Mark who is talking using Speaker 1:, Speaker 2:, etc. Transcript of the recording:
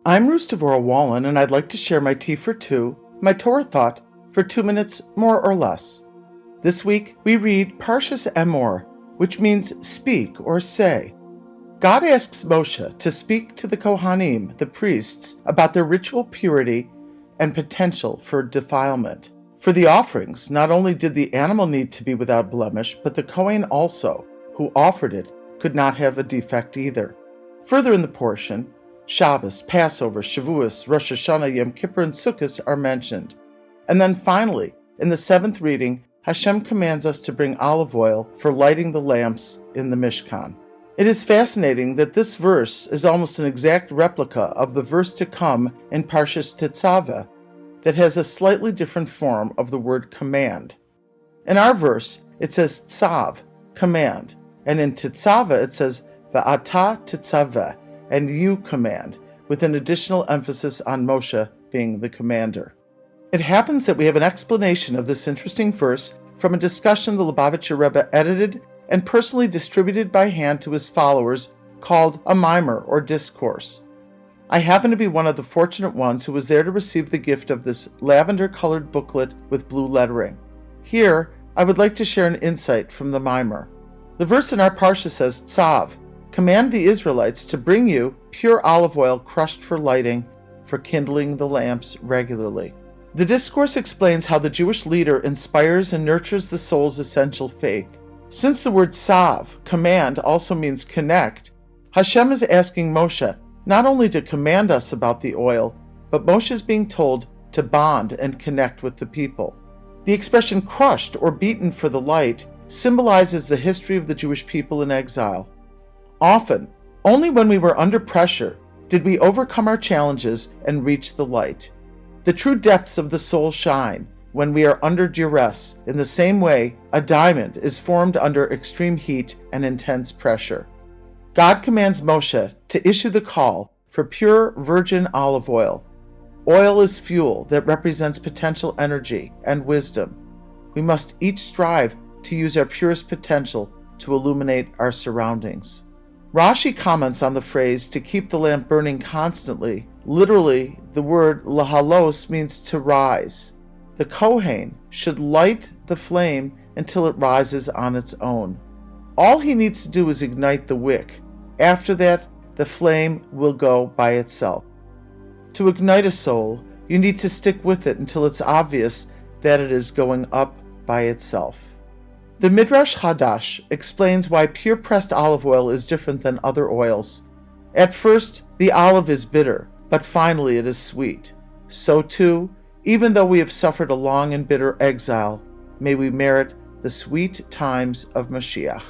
Speaker 1: I'm Devorah Wallen, and I'd like to share my tea for two, my Torah thought, for 2 minutes more or less. This week, we read Parshas Emor, which means speak or say. God asks Moshe to speak to the Kohanim, the priests, about their ritual purity and potential for defilement. For the offerings, not only did the animal need to be without blemish, but the Kohen also, who offered it, could not have a defect either. Further in the portion, Shabbos, Passover, Shavuos, Rosh Hashanah, Yom Kippur, and Sukkot are mentioned. And then finally, in the 7th reading, Hashem commands us to bring olive oil for lighting the lamps in the Mishkan. It is fascinating that this verse is almost an exact replica of the verse to come in Parshas Tetzaveh that has a slightly different form of the word command. In our verse, it says tzav, command, and in Tetzaveh it says va'ata tetzaveh, and you command, with an additional emphasis on Moshe being the commander. It happens that we have an explanation of this interesting verse from a discussion the Lubavitcher Rebbe edited and personally distributed by hand to his followers called a mimer or discourse. I happen to be one of the fortunate ones who was there to receive the gift of this lavender-colored booklet with blue lettering. Here, I would like to share an insight from the mimer. The verse in our parsha says, Tzav, command the Israelites to bring you pure olive oil crushed for lighting, for kindling the lamps regularly. The discourse explains how the Jewish leader inspires and nurtures the soul's essential faith. Since the word tzav, command, also means connect, Hashem is asking Moshe not only to command us about the oil, but Moshe is being told to bond and connect with the people. The expression crushed or beaten for the light symbolizes the history of the Jewish people in exile. Often, only when we were under pressure did we overcome our challenges and reach the light. The true depths of the soul shine when we are under duress. In the same way, a diamond is formed under extreme heat and intense pressure. God commands Moshe to issue the call for pure virgin olive oil. Oil is fuel that represents potential energy and wisdom. We must each strive to use our purest potential to illuminate our surroundings. Rashi comments on the phrase to keep the lamp burning constantly. Literally, the word lahalos means to rise. The Kohen should light the flame until it rises on its own. All he needs to do is ignite the wick. After that, the flame will go by itself. To ignite a soul, you need to stick with it until it's obvious that it is going up by itself. The Midrash Hadash explains why pure pressed olive oil is different than other oils. At first, the olive is bitter, but finally it is sweet. So too, even though we have suffered a long and bitter exile, may we merit the sweet times of Mashiach.